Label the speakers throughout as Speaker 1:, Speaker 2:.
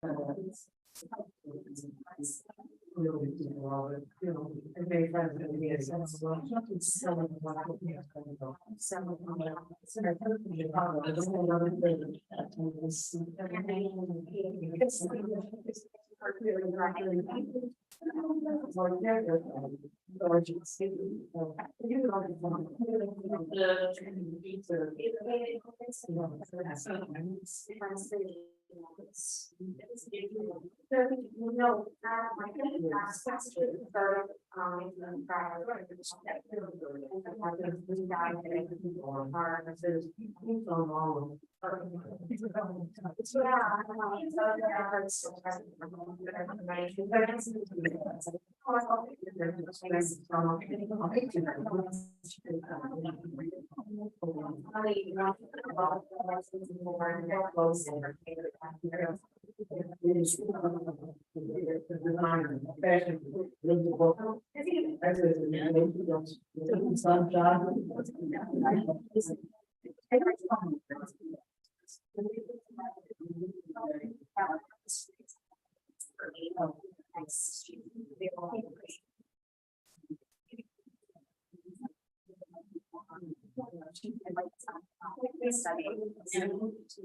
Speaker 1: Really do love it, you know, and they find it to be a sense of, well, nothing selling what I think is going to go. Selling on that. So I think the Chicago, I don't know what I'm doing.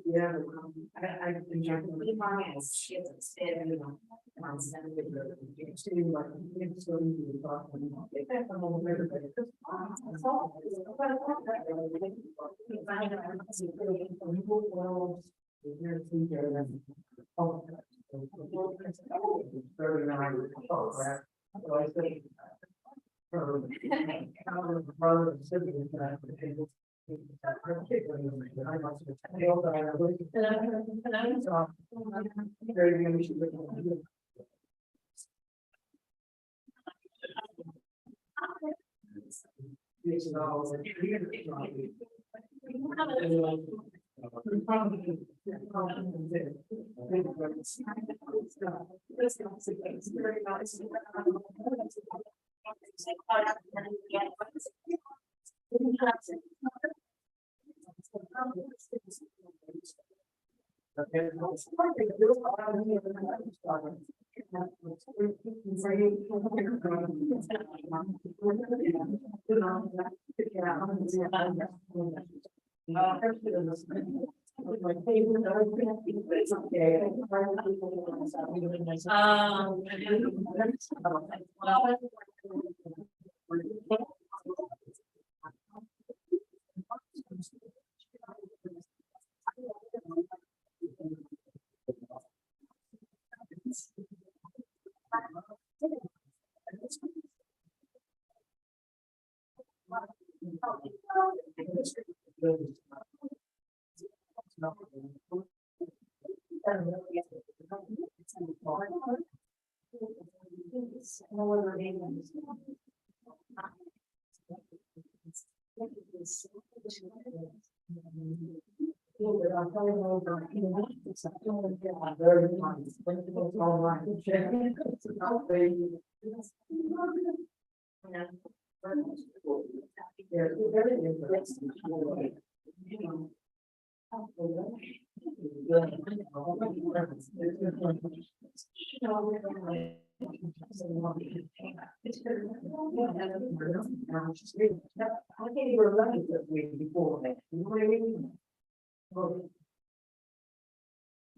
Speaker 1: Yeah, I enjoy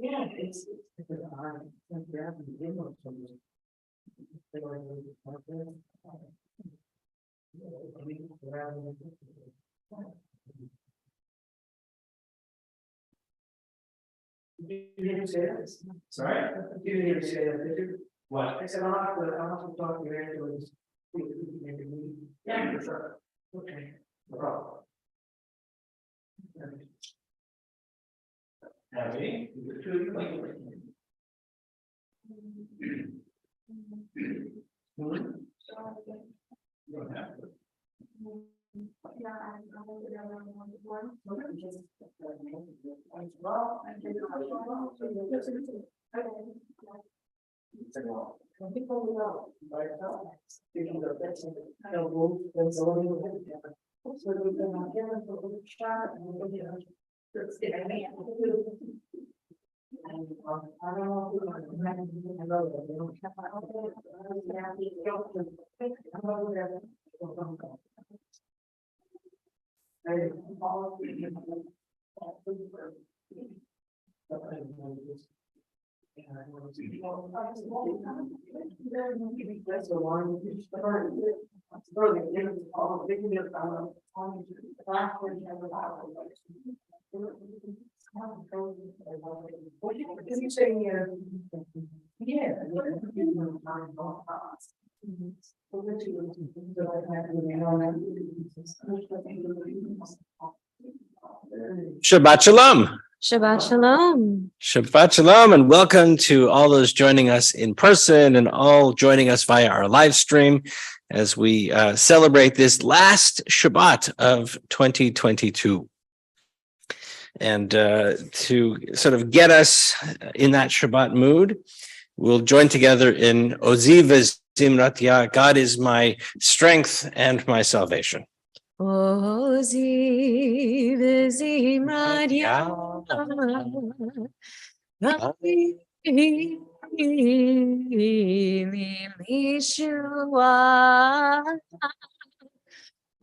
Speaker 1: yeah, it's you didn't say that.
Speaker 2: Sorry?
Speaker 1: You didn't say that, did you?
Speaker 2: What?
Speaker 1: I said, I'll have to talk to you afterwards.
Speaker 2: Yeah, for sure.
Speaker 1: Okay.
Speaker 2: No problem. Have any? You don't have to.
Speaker 3: Shabbat Shalom.
Speaker 4: Shabbat Shalom.
Speaker 3: Shabbat Shalom, and welcome to all those joining us in person and all joining us via our live stream as we celebrate this last Shabbat of 2022. And to sort of get us in that Shabbat mood, we'll join together in Ozi v'zimrat. God is my strength and my salvation.
Speaker 4: Ozi v'zimrat Yeshua.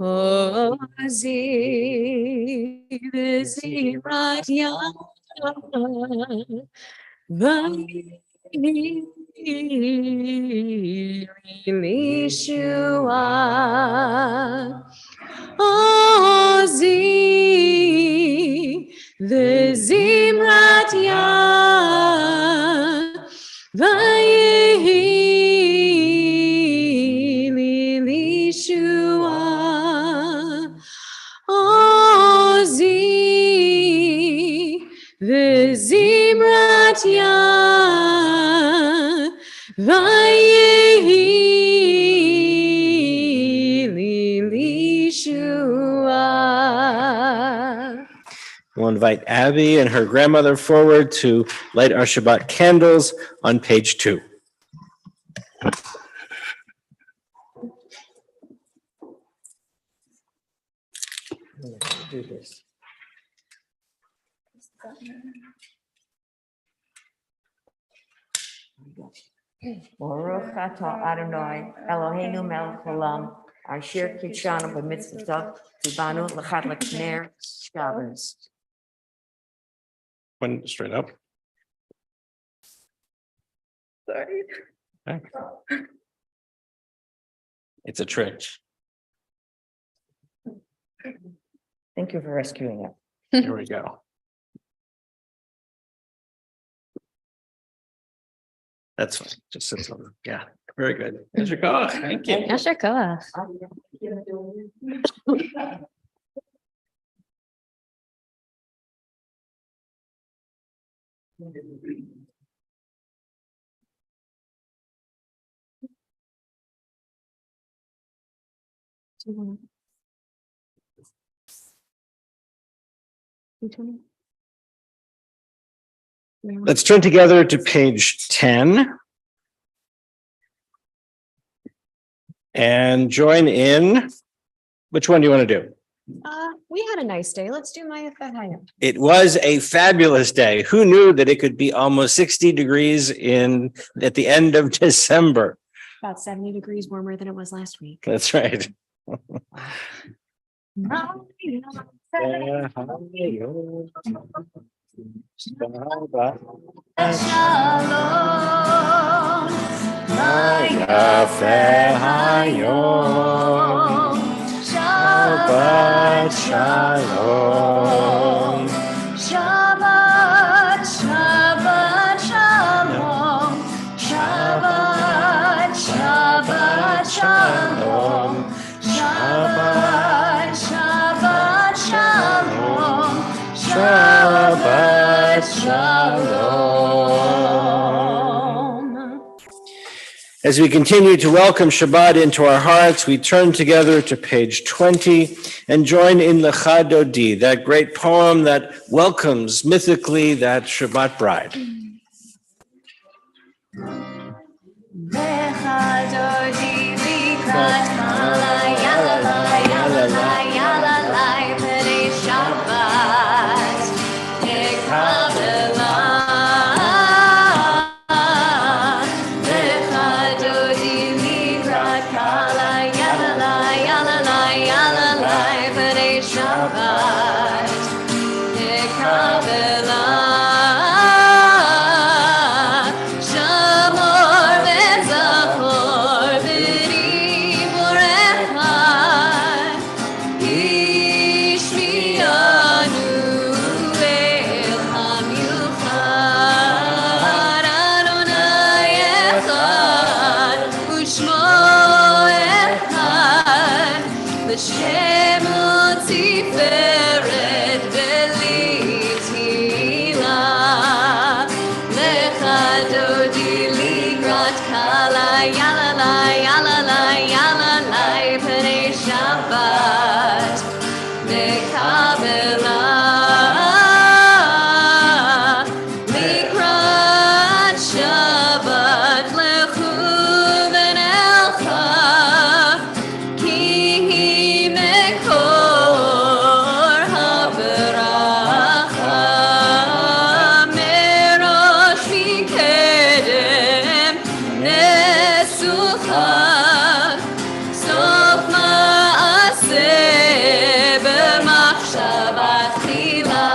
Speaker 4: Ozi v'zimrat Yeshua. Ozi v'zimrat vayehi Yeshua. Ozi v'zimrat vayehi Yeshua.
Speaker 3: We'll invite Abby and her grandmother forward to light our Shabbat candles on page 2. Do this.
Speaker 5: Baruch atah Adonai Eloheinu melech haolam asher kidshanu b'mitzvotav tzivanu l'chad l'kner Shabbos.
Speaker 3: One straight up.
Speaker 5: Sorry.
Speaker 3: Okay. It's a trick.
Speaker 5: Thank you for rescuing it.
Speaker 3: Here we go. That's fine. Just sits over. Yeah, very good. There's your call. Thank you.
Speaker 4: Yasher koach.
Speaker 3: Let's turn together to page 10 and join in. Which one do you want to do?
Speaker 4: We had a nice day. Let's do Maya Fehaya.
Speaker 3: It was a fabulous day. Who knew that it could be almost 60 degrees at the end of December?
Speaker 4: About 70 degrees warmer than it was last week.
Speaker 3: That's right. Shabbat Shalom.
Speaker 4: Shabbat, Shabbat Shalom. Shabbat, Shabbat Shalom. Shabbat, Shabbat Shalom.
Speaker 3: Shabbat Shalom. As we continue to welcome Shabbat into our hearts, we turn together to page 20 and join in Lecha Dodi, that great poem that welcomes mythically that Shabbat bride.
Speaker 4: Lecha Dodi likrat malai, yalalai, yalalai, yalalai, B'nai Shabbat. Ekabelai. שמות תפארת ולי תהילה. לך דודי לקראת קלה, יללה, יללה, יללה, פני שבת נקבלה. לקראת שבת לכו ונלכה, כי היא מקור הברכה. מראש מקדם נסוכה, סוף מעשה במחשבה תחילה.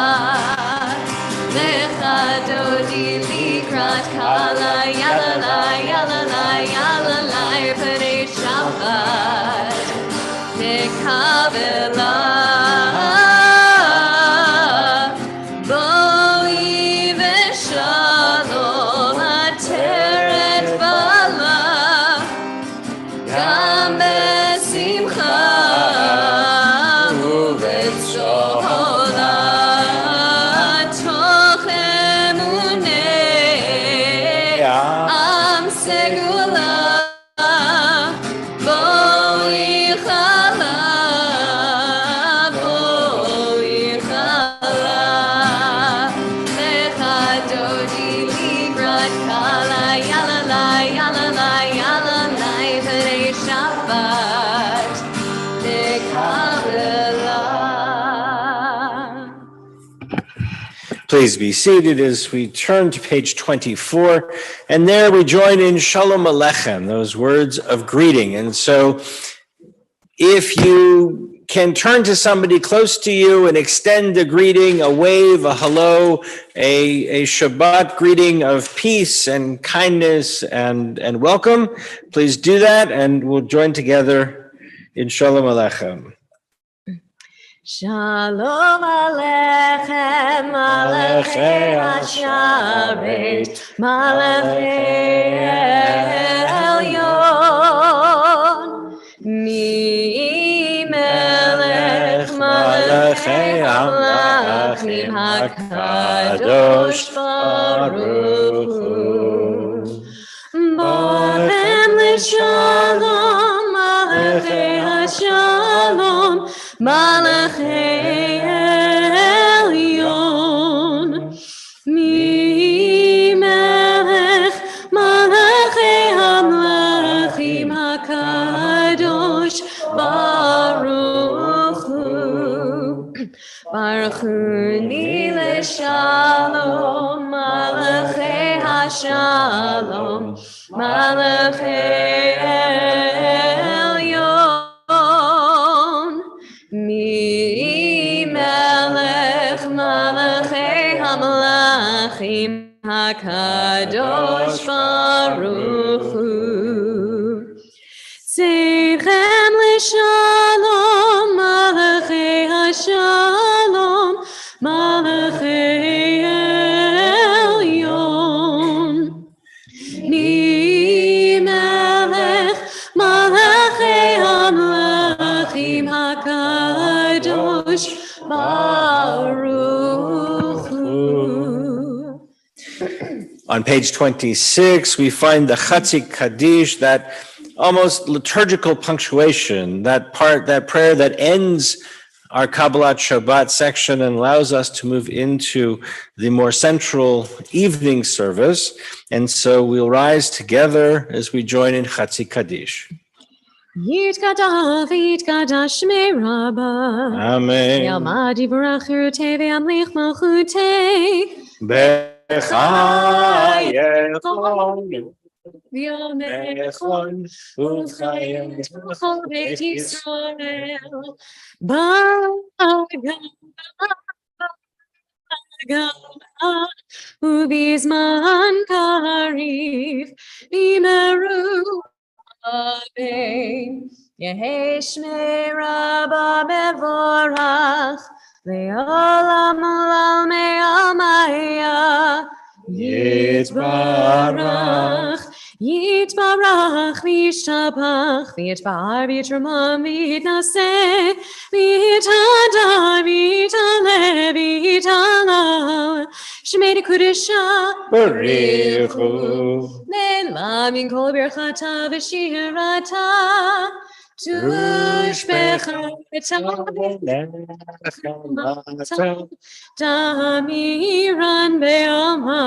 Speaker 4: לך דודי לקראת קלה, יללה, יללה, יללה, פני שבת נקבלה. בואי ושלום עטרת בלה, גם בשמחה ובצהלה, תוך אמוני עם סגולה. בואי חלה, בואי חלה. לך דודי לקראת קלה, יללה, יללה, יללה, פני שבת נקבלה.
Speaker 3: Please be seated as we turn to page 24. And there we join in Shalom Aleichem, those words of greeting. And so if you can turn to somebody close to you and extend a greeting, a wave, a hello, a Shabbat greeting of peace and kindness and welcome, please do that. And we'll join together in Shalom Aleichem.
Speaker 4: Shalom Aleichem, Malachei Hasharet, Malachei Elyon, Mi Melech Malachei Hamlachim HaKadosh Baruch Hu. Bohem L'Shalom, Malachei Hashalom, Malachei Elyon, Mi Melech Malachei Hamlachim HaKadosh Baruch Hu. Baruch Hu Ni L'Shalom, Malachei Hashalom, Malachei Elyon, Mi Melech Malachei Hamlachim HaKadosh Baruch Hu. Tzedchem L'Shalom, Malachei Hashalom, Malachei Elyon, Mi Melech Malachei Hamlachim HaKadosh Baruch Hu.
Speaker 3: On page 26, we find the Chatzi Kaddish, that almost liturgical punctuation, that prayer that ends our Kabbalat Shabbat section and allows us to move into the more central evening service. And so we'll rise together as we join in Chatzi Kaddish.
Speaker 4: Yitkadash v'yitkadash Shmei Rabbah.
Speaker 3: Amen.
Speaker 4: Yalmad yivarach chirutei v'yamlich malchutei.
Speaker 3: Bechayechon
Speaker 4: V'yomechon u'chayim v'chol beit Yisrael. B'agam ובזמן קריב נאמרו אמן. יהי שמי רבה מבורך לעולם ולעולמי עלמיה יתברך. Yitbarach v'yishtabach v'yitbar v'yitramam v'yitnaseh v'yitadar v'yitale v'yitalal Shemei Kudusha
Speaker 3: Barichu.
Speaker 4: Ne'la min kol birchata v'shirata Tushbecha Damiran be'alma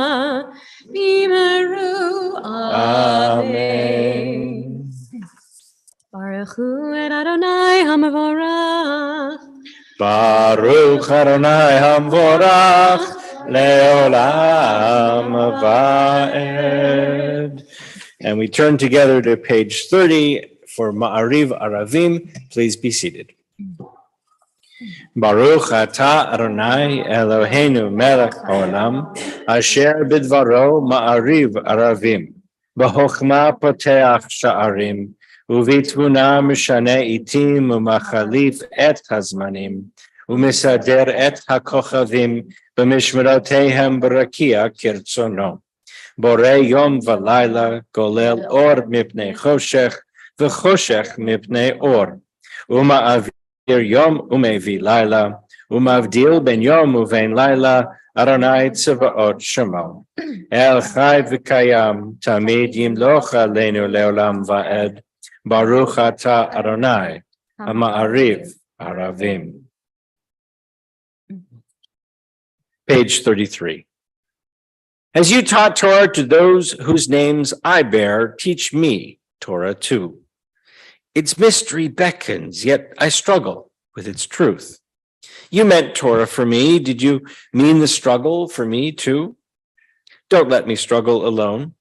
Speaker 4: Bimeru Amen. Baruch Hu et Adonai HaMevorach.
Speaker 3: Baruch Adonai Hamvorach Leolam Vaed. And we turn together to page 30 for Ma'ariv Aravim. Please be seated. Baruch atah Adonai Eloheinu melech haolam asher bidvaro Ma'ariv Aravim b'chokhmah poteach sha'arim ובתבונה משנה עיתים ומחליף את הזמנים ומסדר את הכוכבים במשמרותיהם ברקיע כרצונו. בורא יום ולילה גולל אור מפני חושך וחושך מפני אור ומעביר יום ומביא לילה ומבדיל בין יום ובין לילה אדוני צבאות שמו. אל חי וקיים תמיד ימלוך עלינו לעולם ועד. Baruch atah Adonai, Ma'ariv Aravim. Page 33. As you taught Torah to those whose names I bear, teach me Torah too. Its mystery beckons, yet I struggle with its truth. You meant Torah for me. Did you mean the struggle for me too? Don't let me struggle alone.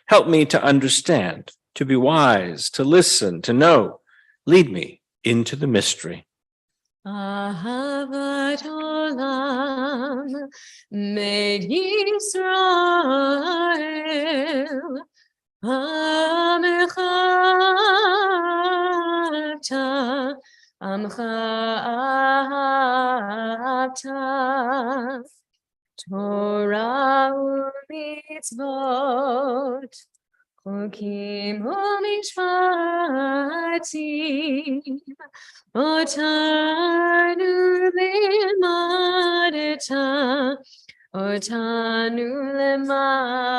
Speaker 3: Help me to understand, to be wise, to listen, to know. Lead me into the mystery.
Speaker 4: Ahavat olam made Yisrael Amecha Amcha Ahavta Torah u'mitzvot Chokim u'mishpatim Otanu lemadeta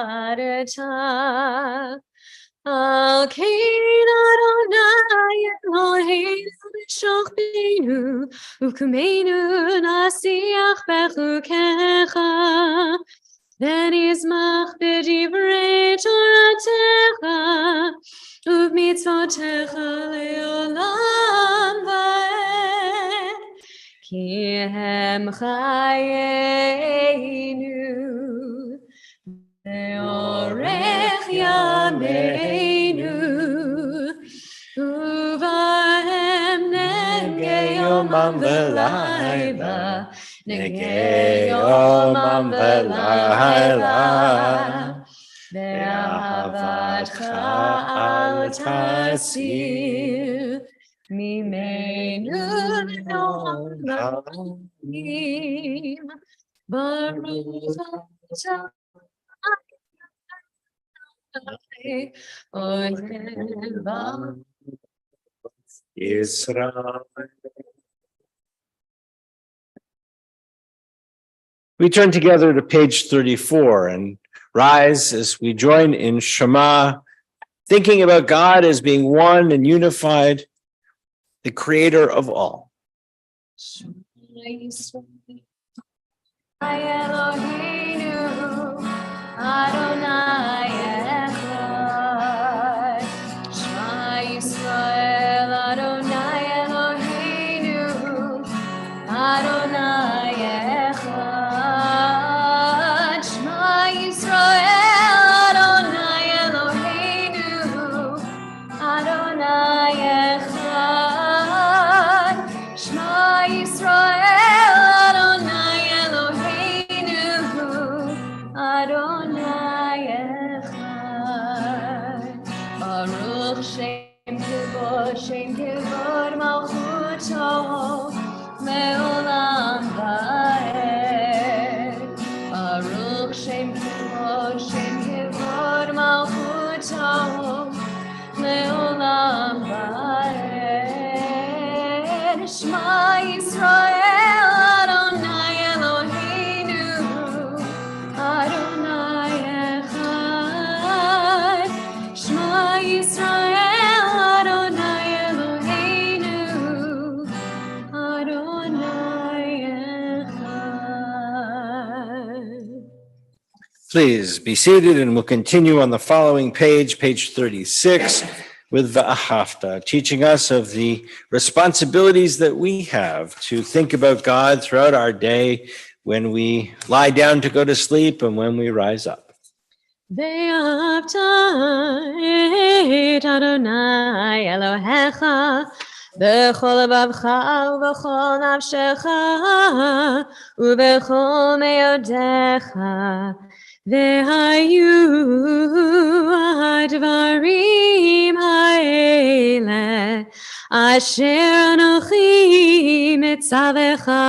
Speaker 4: Al kein Adonai Eloheinu b'shoch beinu U'kumeinu nasiach bechukecha V'nizmach b'divrei Toratecha U'b'mitzvotecha le'olam va'ed Ki hem chayeinu Ve'orech yameinu Uvahem negei yomam v'layla Negei yomam v'layla Ve'ahavatcha al tasir Mimenu le'olam Baruch atah
Speaker 3: Israel. We turn together to page 34 and rise as we join in Shema, thinking about God as being one and unified, the creator of all.
Speaker 4: Eloheinu Adonai Echad Shema Yisrael Adonai Eloheinu Adonai Echad Shema Yisrael Adonai Eloheinu Adonai Echad Shema Yisrael Adonai Eloheinu Adonai Echad
Speaker 3: Please be seated and we'll continue on the following page, page 36, with Va'ahavta, teaching us of the responsibilities that we have to think about God throughout our day when we lie down to go to sleep and when we rise up.
Speaker 4: Ve'ahavta et Adonai Elohecha b'chol levavcha u'b'chol nafshecha u'b'chol me'odecha ve'hayu advarim ha'ele asher anochi mitzavecha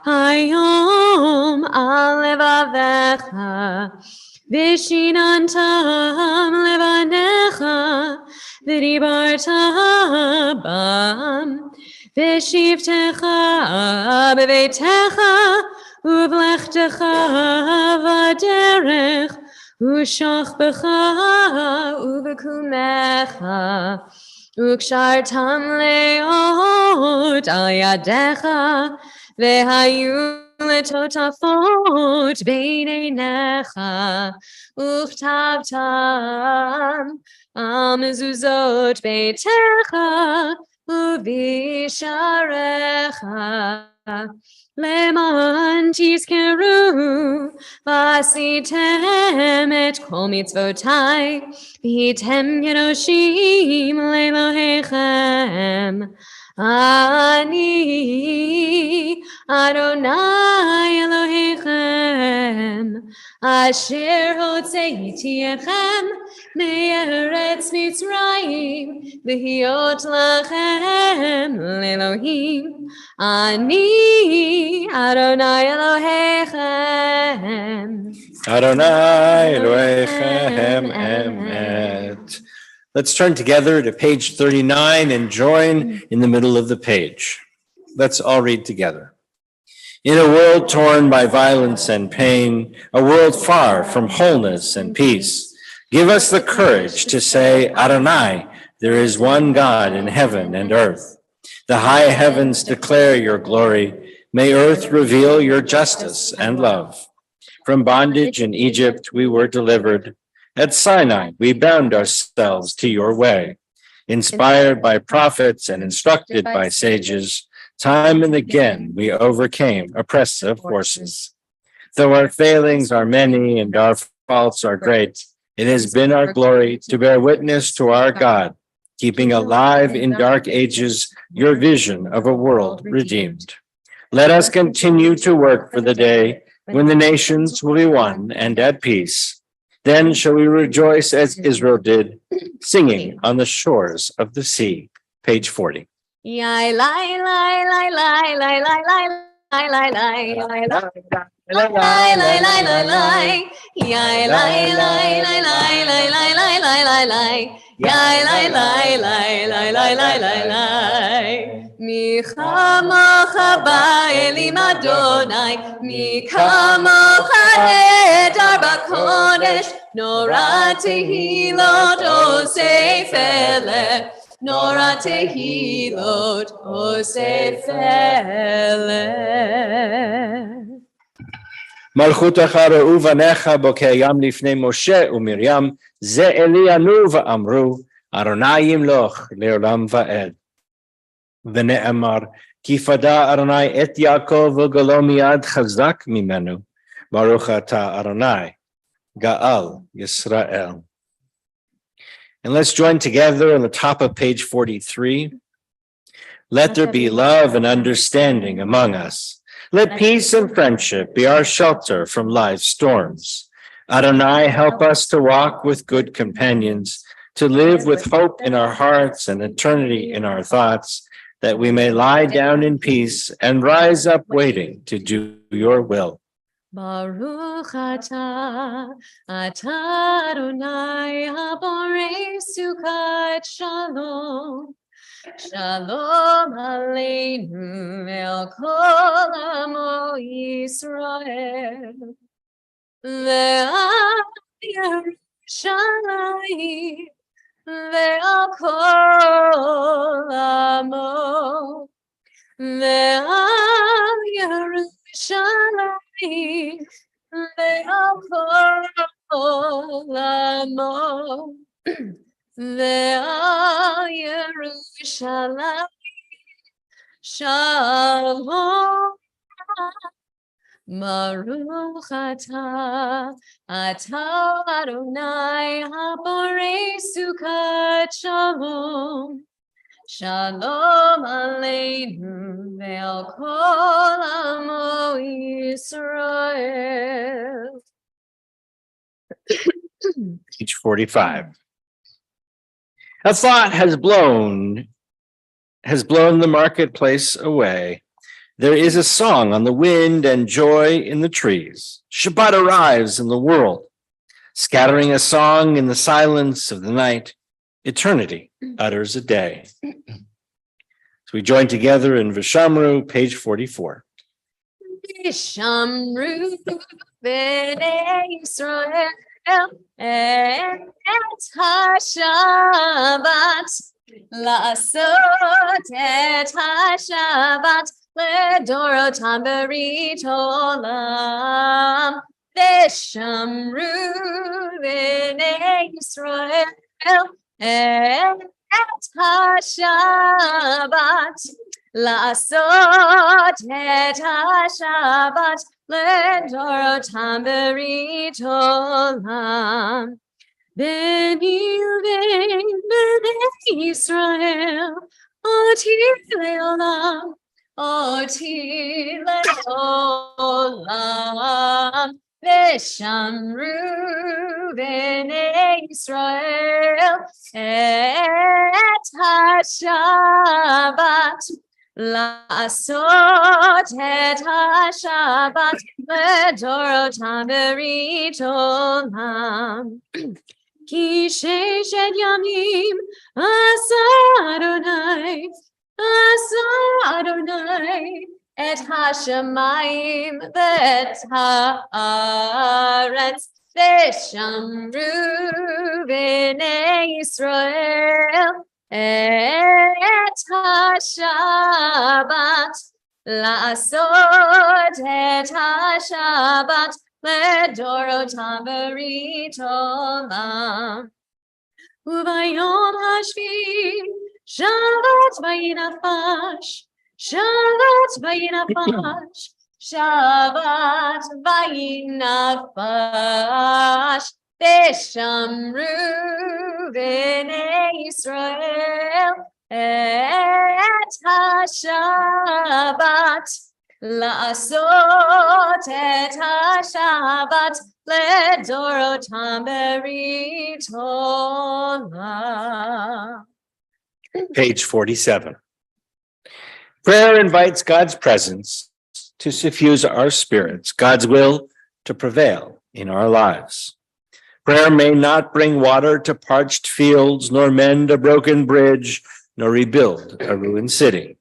Speaker 4: hayom al levavecha vishinantam levanecha v'dibarta bam v'shivtecha b'veitecha uvlechtecha v'derech u'shachbecha uv'kumecha u'kshartam leot al yadecha ve'hayu letotafot beinenecha uchtavtam al mezuzot beitecha uvisharecha leman tizkeru vasitem et kol mitzvotai v'hitem kedoshim lelohechem Ani Adonai Elohechem Asher hotzeiti echem me'eretz Mitzrayim v'hiot lachem le'Elohim Ani Adonai Elohechem
Speaker 3: Adonai Elohechem Emet. Let's turn together to page 39 and join in the middle of the page. Let's all read together. In a world torn by violence and pain, a world far from wholeness and peace, give us the courage to say, Adonai, there is one God in heaven and earth. The high heavens declare your glory. May earth reveal your justice and love. From bondage in Egypt we were delivered. At Sinai, we bound ourselves to your way. Inspired by prophets and instructed by sages, time and again we overcame oppressive forces. Though our failings are many and our faults are great, it has been our glory to bear witness to our God, keeping alive in dark ages your vision of a world redeemed. Let us continue to work for the day when the nations will be one and at peace. Then shall we rejoice as Israel did, singing on the shores of the sea. Page 40.
Speaker 4: Yai lai lai lai lai lai lai lai lai lai lai lai lai lai lai lai lai lai Yai lai lai lai lai lai lai lai lai lai lai Yai lai lai lai lai lai lai lai lai Mi chamocha ba'elim Adonai Mi chamocha edar b'kodesh Nora tehilot osef eleh Nora tehilot osef eleh
Speaker 3: Malchutecha re'u vanecha bokeyam lifnei Moshe u'Miriam ze Elianu va'amru Adonai yimloch le'olam va'ed. V'ne'emar ki fada Adonai et Yaakov v'golo miyad chazak mimenu Baruch ata Adonai Ga'al Yisrael. And let's join together on the top of page 43. Let there be love and understanding among us. Let peace and friendship be our shelter from life's storms. Adonai, help us to walk with good companions, to live with hope in our hearts and eternity in our thoughts, that we may lie down in peace and rise up waiting to do your will.
Speaker 4: Baruch atah Adonai haborei sukat shalom. Shalom aleinu el kol amo Yisrael. Ve'al Yerushalayim ve'al kol amo. Ve'al Yerushalayim ve'al kol amo, ve'al Yerushalayim shalom. Baruch atah Adonai haborei sukat shalom. Shalom aleinu ve'al kol amo Yisrael.
Speaker 3: Page 45. A thought has blown the marketplace away. There is a song on the wind and joy in the trees. Shabbat arrives in the world, scattering a song in the silence of the night. Eternity utters a day. So we join together in Vishamru, page 44.
Speaker 4: Vishamru b'nei Yisrael et ha-Shabbat la'asot et ha-Shabbat le'dorotam berit olam. Vishamru b'nei Yisrael et ha-Shabbat la'asot et ha-Shabbat le'dorotam berit olam. Beni b'nei Yisrael oti le'olam, oti le'olam. Vishamru b'nei Yisrael et ha-Shabbat la'asot et ha-Shabbat le'dorotam berit olam. Ki sheshet yamim asa Adonai et ha-shamayim ve'et ha'aretz. Vishamru b'nei Yisrael et ha-Shabbat la'asot et ha-Shabbat le'dorotam berit olam. Ubayom hashvi Shabbat vayinafash, Shabbat vayinafash, Shabbat vayinafash. Vishamru b'nei Yisrael et ha-Shabbat la'asot et ha-Shabbat le'dorotam berit olam.
Speaker 3: Page 47. Prayer invites God's presence to suffuse our spirits, God's will to prevail in our lives. Prayer may not bring water to parched fields, nor mend a broken bridge, nor rebuild a ruined city.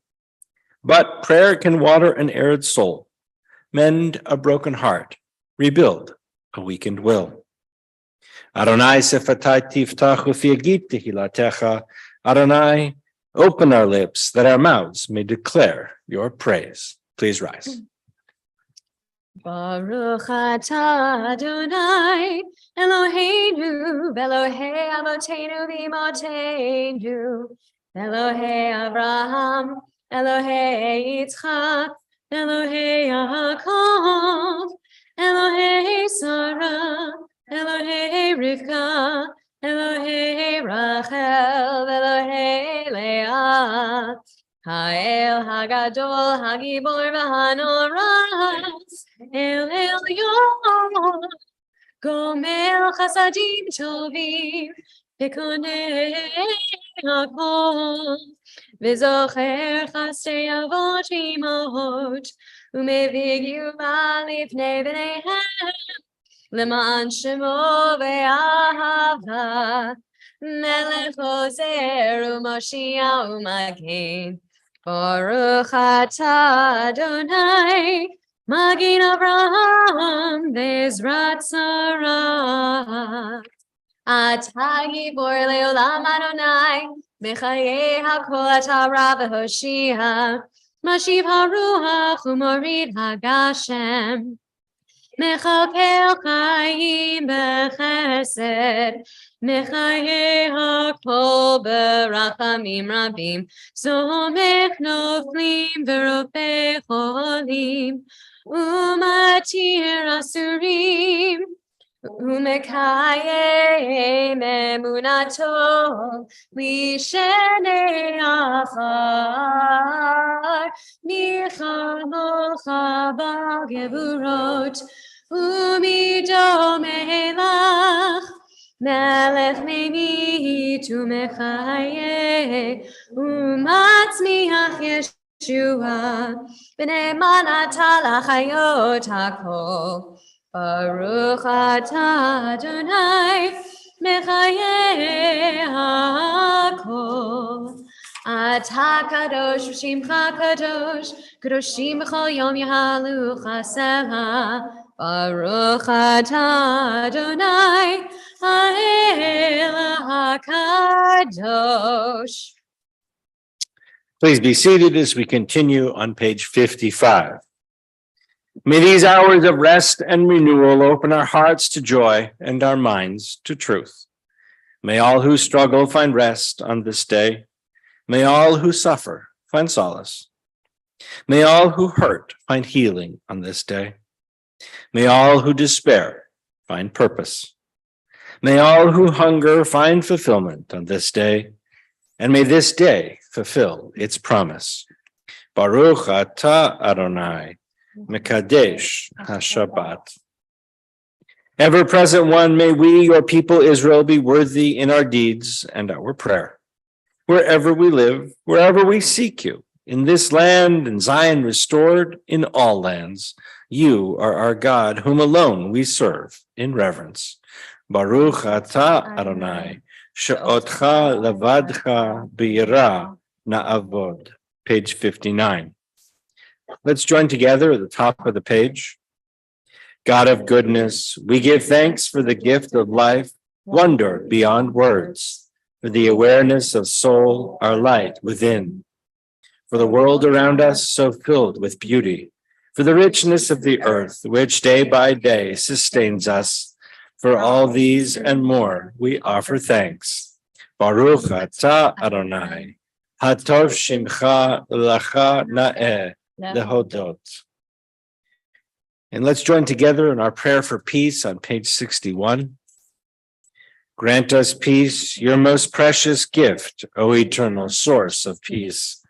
Speaker 3: But prayer can water an arid soul, mend a broken heart, rebuild a weakened will. Adonai sefatai tiftach ufi agit tehilatecha. Adonai, open our lips that our mouths may declare your praise. Please rise.
Speaker 4: Baruch atah Adonai Eloheinu Elohei Avotenu v'Imotenu Elohei Abraham Elohei Yitzchak Elohei Yaakov Elohei Sarah Elohei Rivka Elohei Rachel Elohei Leah Ha'el Hagadol Hagibor v'Hanora El Elyon Gomel Chasadim Tovim V'konei Hakol V'zocher Chasdei Avot V'imot U'mevig Yuma Lifnei B'neihem L'ma'an Shemo V'Ahava Melech Ozer U'Moshiach U'Magin Baruch atah Adonai Magin Abraham Bezrat Sarah Atah Gibor Leolam Adonai B'chayei HaKol Atah Rav V'Hoshia Mashiv HaRuach U'Morid HaGashem מחפר חיים בחסד, מחיי הכל ברחמים רבים, סומך נופלים ורופא חולים, ומתיר אסורים, ומקיים אמונתו לשני עפר, מלחמוך בגבורות, ומדומה לך, מלך ממית ומחיה, ומצמיח ישועה, ונאמנת לחיות הכל. ברוך אתה אדוני מחיי הכל. אתה קדוש ושמך קדוש, קדושים בכל יום יהללוך סלה. ברוך אתה אדוני האל הקדוש.
Speaker 3: Please be seated as we continue on page 55. May these hours of rest and renewal open our hearts to joy and our minds to truth. May all who struggle find rest on this day. May all who suffer find solace. May all who hurt find healing on this day. May all who despair find purpose. May all who hunger find fulfillment on this day. And may this day fulfill its promise. Baruch atah Adonai, Mekadesh HaShabbat. Ever-present one, may we, your people Israel, be worthy in our deeds and our prayer. Wherever we live, wherever we seek you, in this land, in Zion restored, in all lands, you are our God, whom alone we serve in reverence. Baruch atah Adonai, she'otcha levadcha b'yirah na'avod. Page 59. Let's join together at the top of the page. God of goodness, we give thanks for the gift of life, wonder beyond words, for the awareness of soul, our light within, for the world around us so filled with beauty, for the richness of the earth, which day by day sustains us. For all these and more, we offer thanks. Baruch atah Adonai, hatov shimcha lacha na'eh lehodot. And let's join together in our prayer for peace on page 61. Grant us peace, your most precious gift, O eternal source of peace,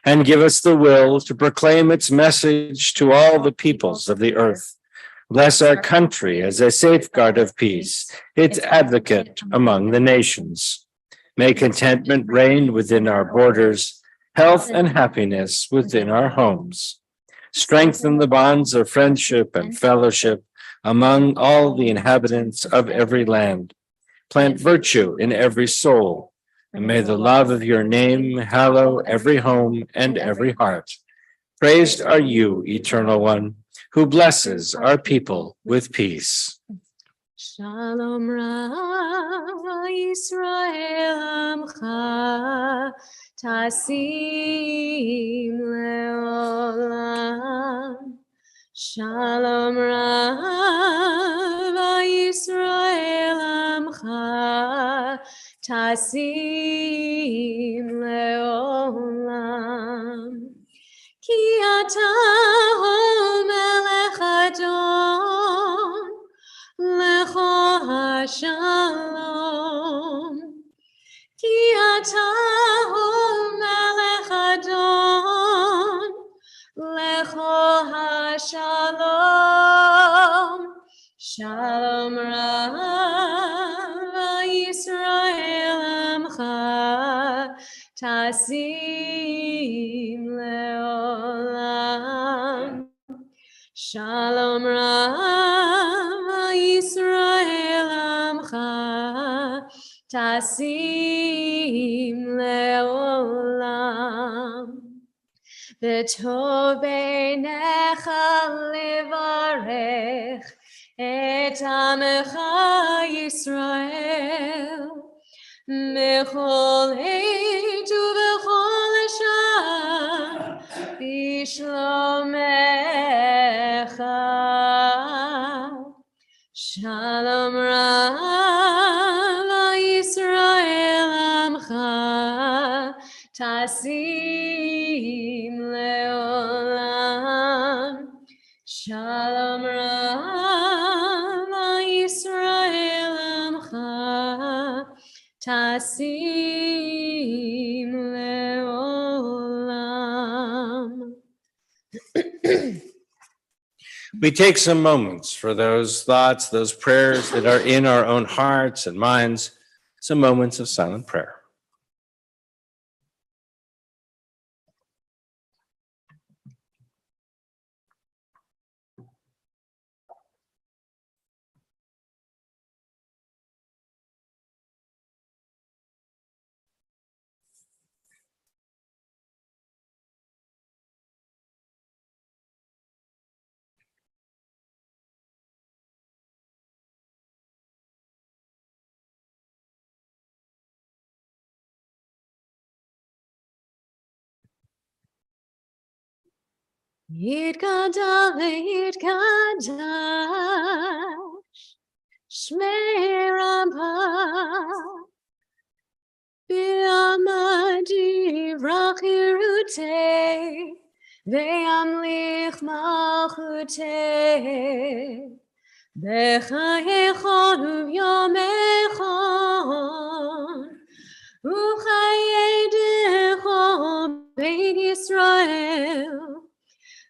Speaker 3: and give us the will to proclaim its message to all the peoples of the earth. Bless our country as a safeguard of peace, its advocate among the nations. May contentment reign within our borders, health and happiness within our homes. Strengthen the bonds of friendship and fellowship among all the inhabitants of every land. Plant virtue in every soul, and may the love of your name hallow every home and every heart. Praised are you, Eternal One, who blesses our people with peace.
Speaker 4: Shalom Ra Yisrael Amcha Tasim Leolam. Shalom Ra Yisrael Amcha Tasim Leolam. Ki ata melech Adon lecho hashalom. Ki ata melech Adon lecho hashalom. Shalom Ra Yisrael Amcha Tasim Leolam. Shalom Ra Yisrael Amcha Tasim Leolam. V'tov beinecha levarech et amecha Yisrael mechol עת ובכל שעה בשלומך. tasim leolam. Shalom Rava Yisrael Amcha tasim leolam.
Speaker 3: We take some moments for those thoughts, those prayers that are in our own hearts and minds, some moments of silent prayer.
Speaker 4: Yitgadal v'yitgadash Shmei Rabbah B'amadi rachirutei Ve'amlich malchutei B'chayechon u'yomechon U'chayedecho Beit Yisrael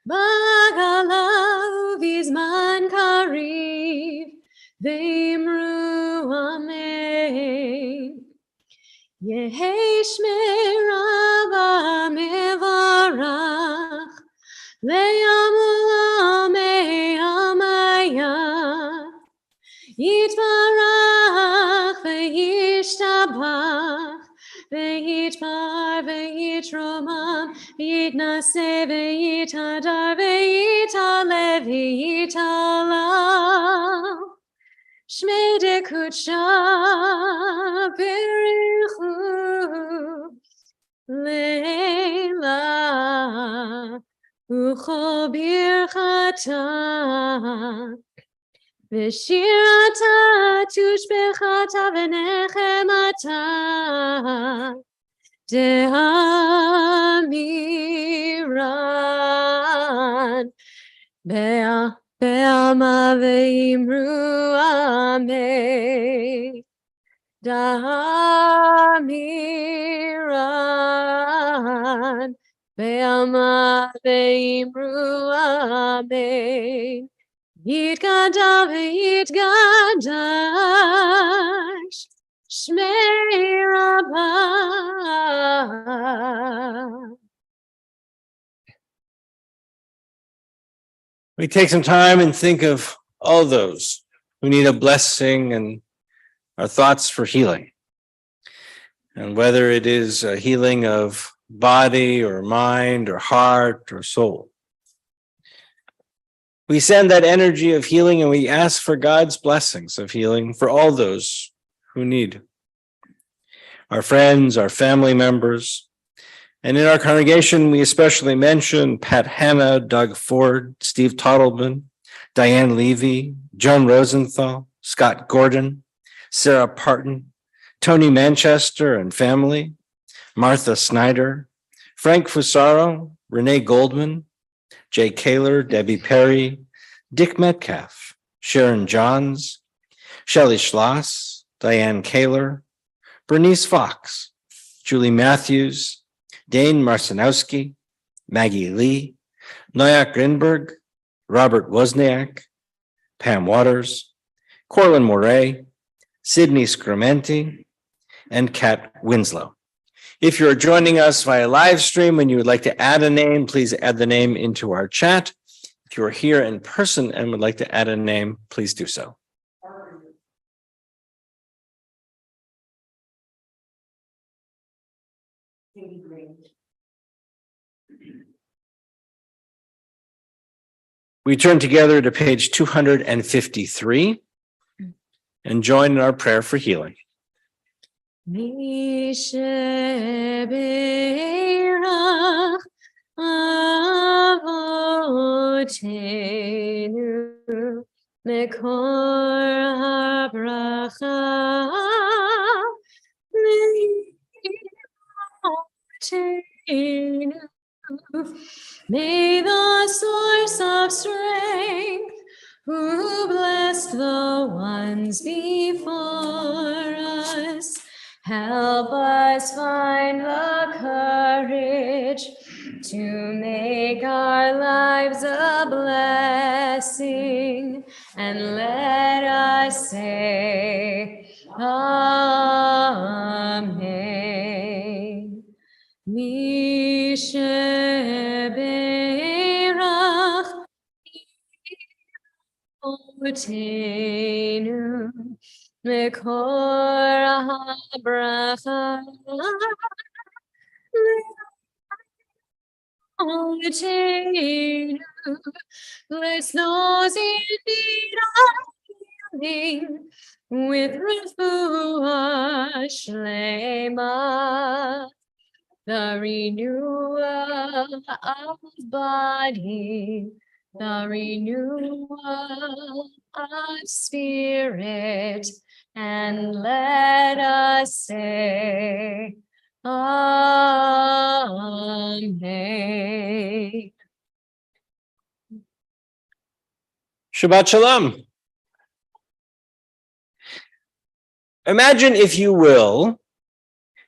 Speaker 4: Bagala vizman kariv veimru amen. Yehi shmei Rabba mevarach le'amul amei amaya yitvarach ve'yishtabach ve'yitvar ve'yitromam ve'yitnaseh ve'yitadar ve'yitaleh ve'yitalah Shmei dekutsha berichu leila ucho birchata v'shirata tushbechata v'nechemata de'amiran be'alma ve'imru amen da'amiran be'alma ve'imru amen Yitgadal v'yitgadash Shmei Rabbah.
Speaker 3: We take some time and think of all those who need a blessing and our thoughts for healing. And whether it is a healing of body or mind or heart or soul. We send that energy of healing and we ask for God's blessings of healing for all those who need. Our friends, our family members, and in our congregation, we especially mention Pat Hanna, Doug Ford, Steve Tottleman, Diane Levy, Joan Rosenthal, Scott Gordon, Sarah Parton, Tony Manchester and family, Martha Snyder, Frank Fusaro, Renee Goldman, Jay Kaler, Debbie Perry, Dick Metcalf, Sharon Johns, Shelley Schloss, Diane Kaler, Bernice Fox, Julie Matthews, Dane Marcinowski, Maggie Lee, Noyak Grinberg, Robert Wozniak, Pam Waters, Corlin Moray, Sydney Scrumenti, and Kat Winslow. If you're joining us via live stream and you would like to add a name, please add the name into our chat. If you're here in person and would like to add a name, please do so. We turn together to page 253 and join in our prayer for healing.
Speaker 4: Misheberach avotenu mekor habracha May the source of strength, who blessed the ones before us, help us find the courage to make our lives a blessing, and let us say, Amen. Misheberach Otenu Mekor HaBracha Otenu. Bless those in need of healing with refuah shlema, the renewal of body, the renewal of spirit, and let us say, Amen.
Speaker 3: Shabbat Shalom. Imagine, if you will,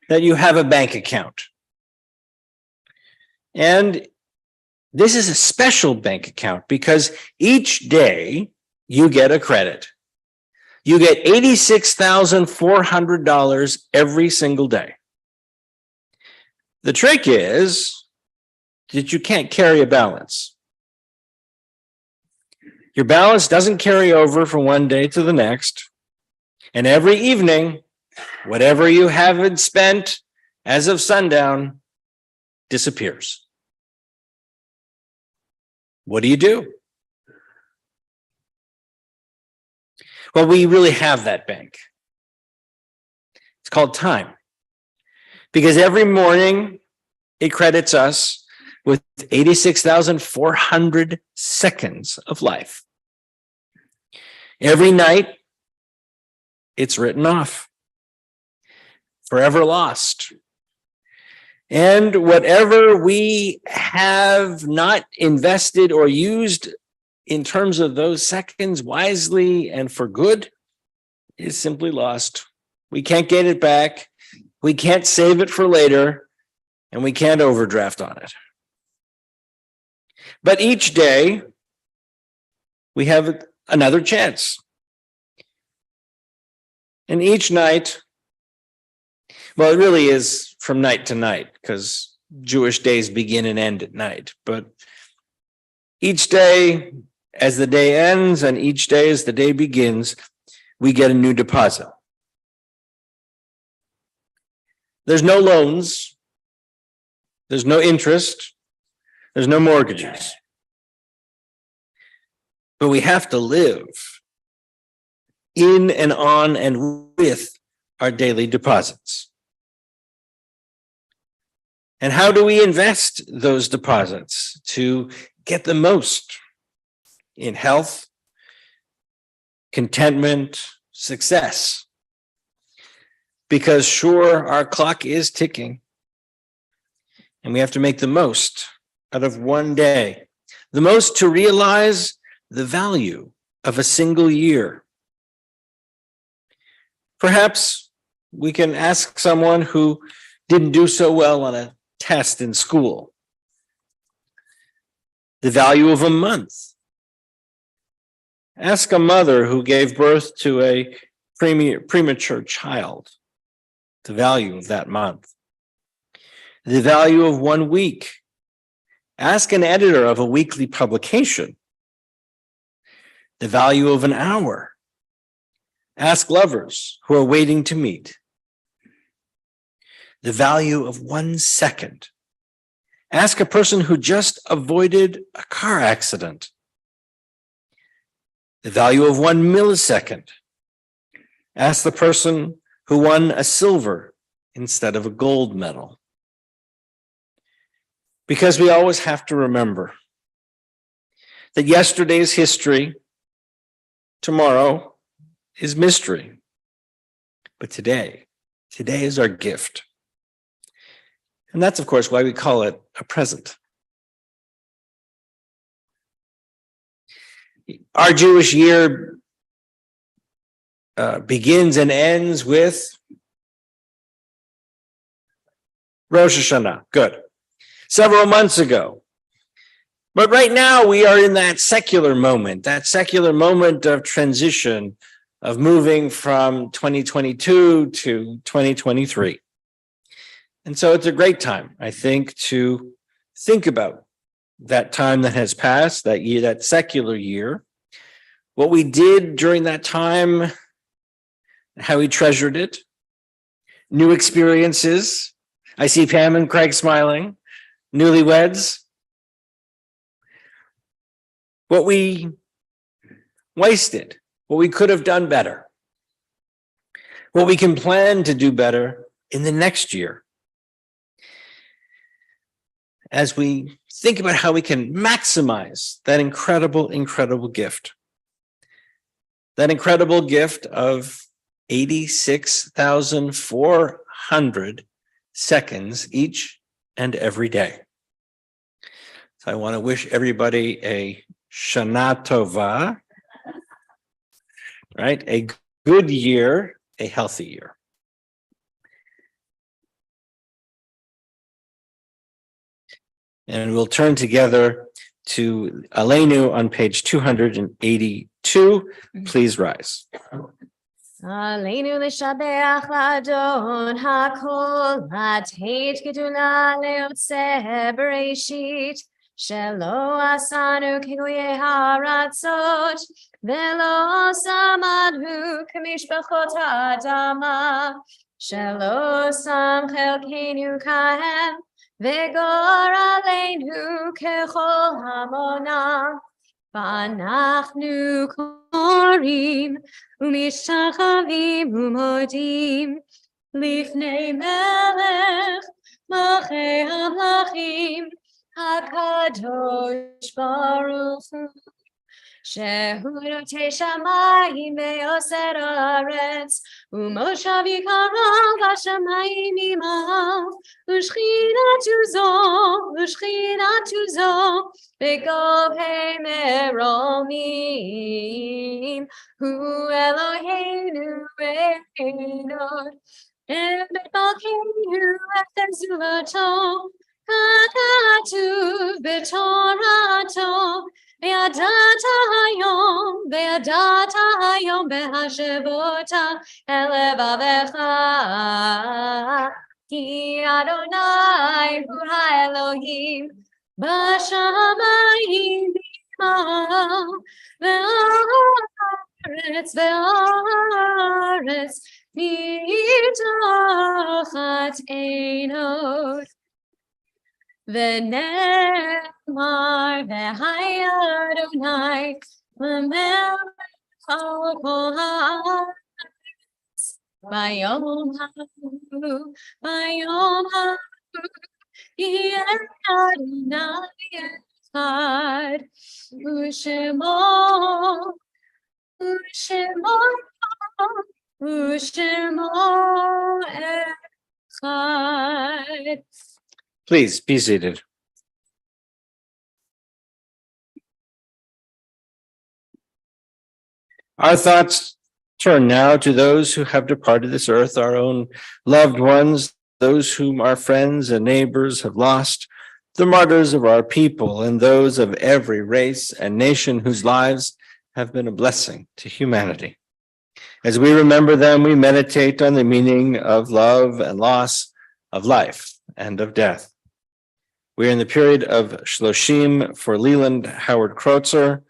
Speaker 3: that you have a bank account. And this is a special bank account because each day you get a credit. You get $86,400 every single day. The trick is that you can't carry a balance. Your balance doesn't carry over from one day to the next. And every evening, whatever you haven't spent as of sundown disappears. What do? Well, we really have that bank. It's called time. Because every morning it credits us with 86,400 seconds of life. Every night, it's written off, forever lost. And whatever we have not invested or used in terms of those seconds wisely and for good is simply lost. We can't get it back. We can't save it for later, and we can't overdraft on it. But each day, we have another chance. And each night, well, it really is from night to night because Jewish days begin and end at night. But each day, as the day ends, and each day as the day begins, we get a new deposit. There's no loans. There's no interest. There's no mortgages. But we have to live in and on and with our daily deposits. And how do we invest those deposits to get the most in health, contentment, success? Because sure, our clock is ticking, and we have to make the most out of one day, the most to realize the value of a single year. Perhaps we can ask someone who didn't do so well on a test in school the value of a month. Ask a mother who gave birth to a premature child the value of that month. The value of 1 week. Ask an editor of a weekly publication the value of an hour. Ask lovers who are waiting to meet the value of 1 second. Ask a person who just avoided a car accident the value of 1 millisecond. Ask the person who won a silver instead of a gold medal. Because we always have to remember that yesterday's history, tomorrow is mystery. But today is our gift. And that's, of course, why we call it a present. Our Jewish year begins and ends with Rosh Hashanah. Good. Several months ago. But right now we are in that secular moment of transition, of moving from 2022 to 2023. And so it's a great time, I think, to think about that time that has passed, that year, that secular year, what we did during that time, how we treasured it, new experiences. I see Pam and Craig smiling, newlyweds. What we wasted, what we could have done better, what we can plan to do better in the next year. As we think about how we can maximize that incredible, incredible gift. That incredible gift of 86,400 seconds each and every day. So I want to wish everybody a Shana Tova, right? A good year, a healthy year. And we'll turn together to Aleinu on page 282. Please rise.
Speaker 4: Aleinu l'shabeach l'adon hakol hateit gedula leotzeh bereshit shelo asanu kegoyei haratzot velo samadhu k'mishpachot ha'adama shelo sam chelkeinu kahem v'gor aleinu kechol hamonam v'anachnu korim ומשתחווים ומודים לפני מלך מלכי המלכים הקדוש ברוך הוא שהוא נוטה שמיים ויוסר הארץ ומושב יקרב השמיים עמך ושכינת זו בגובהי מרומים הוא אלוהינו ואלוהינו ובמלכנו efter זולתו ככתוב בתורתו וידעת היום בהשבות אל לבבך כי אדוני הוא האלוהים בשמיים והארץ מתחת עינות ונאמר והיה אדוני למלך על כל הארץ ביום ההוא יהיה אדוני אחד ושמו אחד.
Speaker 3: Please be seated. Our thoughts turn now to those who have departed this earth, our own loved ones, those whom our friends and neighbors have lost, the martyrs of our people, and those of every race and nation whose lives have been a blessing to humanity. As we remember them, we meditate on the meaning of love and loss, of life and of death. We are in the period of Shloshim for Leland Howard Kreutzer,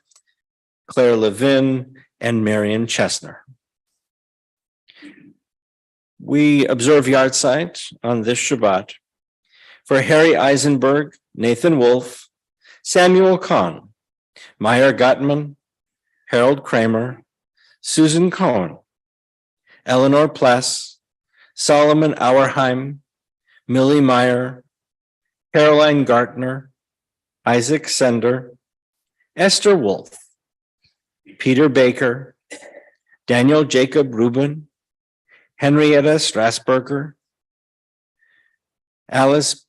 Speaker 3: Claire Levin, and Marion Chesner. We observe Yahrzeit on this Shabbat for Harry Eisenberg, Nathan Wolf, Samuel Kahn, Meyer Gottman, Harold Kramer, Susan Cohen, Eleanor Pless, Solomon Auerheim, Millie Meyer, Caroline Gartner, Isaac Sender, Esther Wolf, Peter Baker, Daniel Jacob Rubin, Henrietta Strasburger, Alice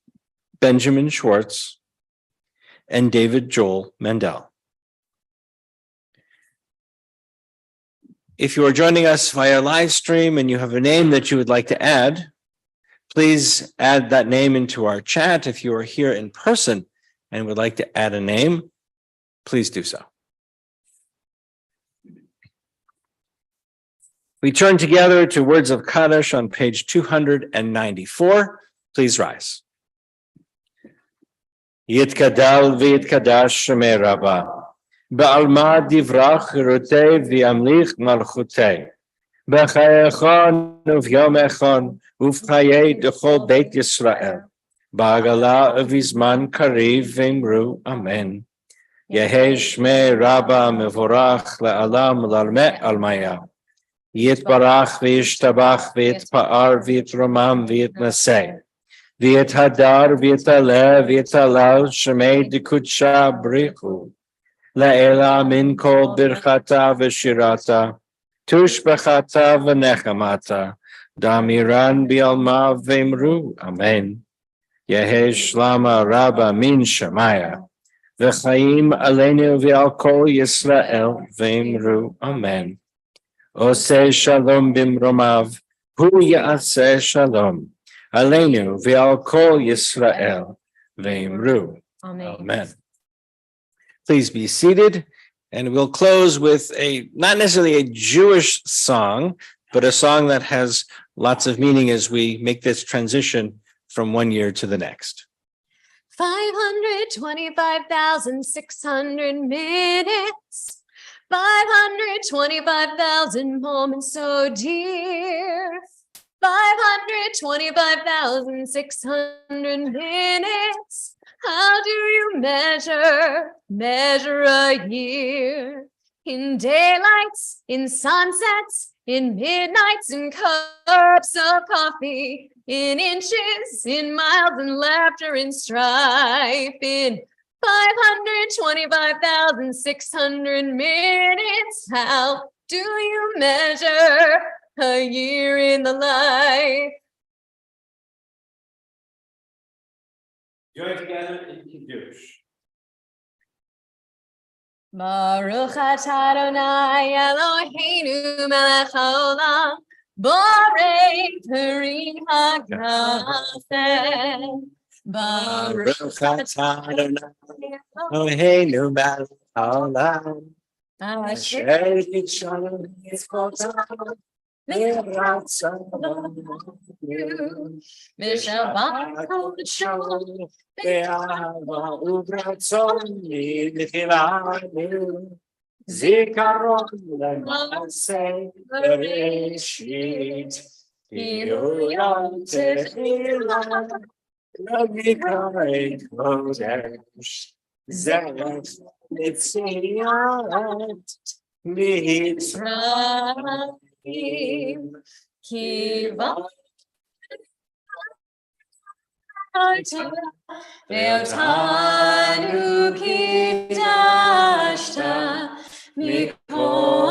Speaker 3: Benjamin Schwartz, and David Joel Mandel. If you are joining us via live stream and you have a name that you would like to add, please add that name into our chat. If you are here in person and would like to add a name, please do so. We turn together to Words of Kaddish on page 294. Please rise. Yitkadal v'yitkadash shemei Rabbah. Ba'alma divrach chirutei v'yamlich malchutei. B'chayechon uvyom echon uvchayei d'chol Beit Yisrael. Ba'agala uvizman kariv v'imru amen. Yehei shmei Rabbah mevorach le'alam l'almeh almaya. Yitbarach v'yishtabach v'yitpa'ar v'yitromam v'yitnaseh. V'yithadar v'yitaleh v'yitalal shemei d'kudsha brichu. Le'ela min kol birchata v'shirata. Tushbachata v'nechamata. Damiran bi'alma v'imru. Amen. Yehei shlama Rabbah min Shemaya. V'chaim aleinu v'al kol Yisrael v'imru. Amen. Oseh shalom bimromav. Hu ya'aseh shalom. Aleinu v'al kol Yisrael v'imru.
Speaker 4: Amen.
Speaker 3: Amen. Please be seated, and we'll close with not necessarily a Jewish song, but a song that has lots of meaning as we make this transition from one year to the next.
Speaker 4: 525,600 minutes. 525,000 moments so dear. 525,600 minutes. How do you measure a year? In daylights, in sunsets, in midnights, in cups of coffee, in inches, in miles, and laughter, in strife, in 525,600 minutes. How do you measure a year in the life?
Speaker 2: Join together in Kiddush.
Speaker 4: Baruch atah Adonai Eloheinu melech haolam borei peri hagafen. Baruch atah Adonai
Speaker 3: Eloheinu melech haolam
Speaker 4: asher
Speaker 3: asher yishalom mitzvotav
Speaker 4: v'shabbat kol
Speaker 3: Be'ahava u'bratzon midchilanu zikaron l'maaseh bereshit ki'u yom techila l'mikrei kodesh zech mitziat mitzrayim
Speaker 4: kiva Ve'otanu kidashta mikol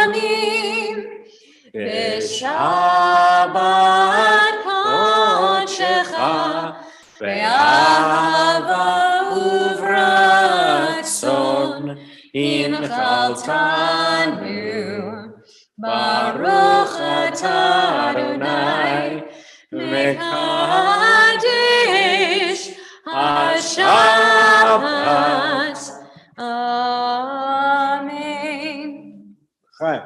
Speaker 4: amim Ve'shabbat kodshecha ve'ahava uvratzon inchaltanu Baruch atah Adonai Mekadesh HaShabbat. Amen.
Speaker 3: Chaim.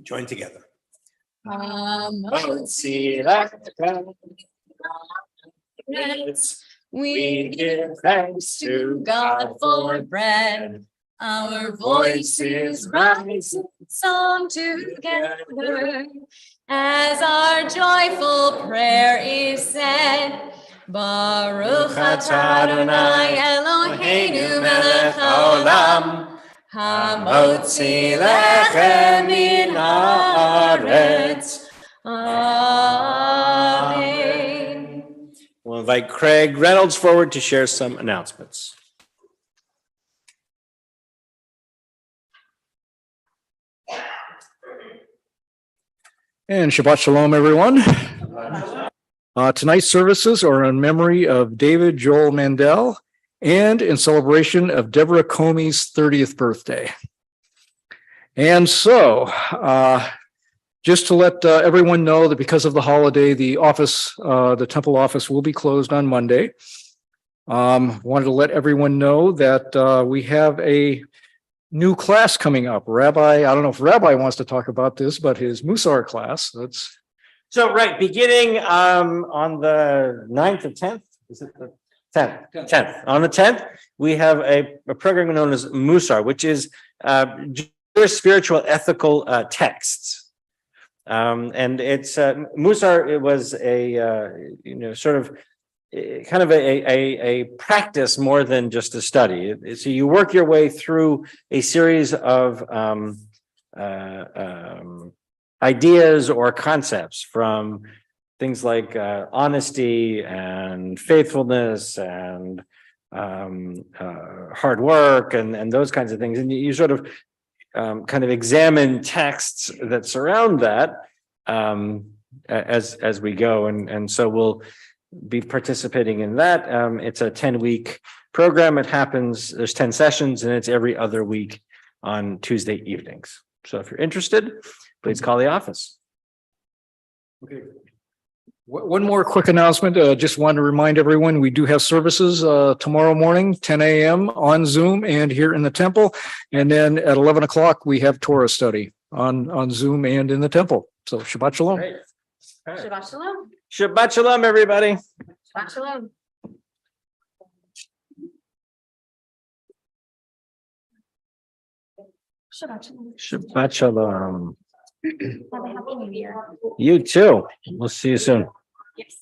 Speaker 3: Join together.
Speaker 4: We give thanks to God for bread. Our voices rise in song together as our joyful prayer is said. Baruch atah Adonai Eloheinu melech haolam hamotzi lechem min haaretz. Amen.
Speaker 3: We'll invite Craig Reynolds forward to share some announcements.
Speaker 6: And Shabbat Shalom, everyone. Tonight's services are in memory of David Joel Mandel and in celebration of Deborah Comey's 30th birthday. And so, just to let everyone know that because of the holiday, the office, the temple office will be closed on Monday. Wanted to let everyone know that we have a new class coming up. Rabbi, I don't know if Rabbi wants to talk about this, but his Musar class, that's.
Speaker 3: So, right, beginning on the 9th or 10th, is it the 10th? 10th. On the 10th, we have a program known as Musar, which is Jewish spiritual ethical texts. And it's Musar, it was a, sort of kind of a practice more than just a study. So you work your way through a series of ideas or concepts from things like honesty and faithfulness and hard work and those kinds of things. And you sort of kind of examine texts that surround that as we go. And so we'll be participating in that. It's a 10-week program. It happens, there's 10 sessions, and it's every other week on Tuesday evenings. So if you're interested, please call the office.
Speaker 6: Okay. One more quick announcement. Just wanted to remind everyone, we do have services tomorrow morning, 10 a.m. on Zoom and here in the temple. And then at 11 o'clock, we have Torah study on Zoom and in the temple. So Shabbat Shalom.
Speaker 3: Great. All right.
Speaker 4: Shabbat shalom.
Speaker 3: Shabbat Shalom, everybody.
Speaker 4: Shabbat shalom. Shabbat shalom.
Speaker 3: Shabbat Shalom.
Speaker 4: Have a happy new year.
Speaker 3: You too. We'll see you soon.
Speaker 4: Yes.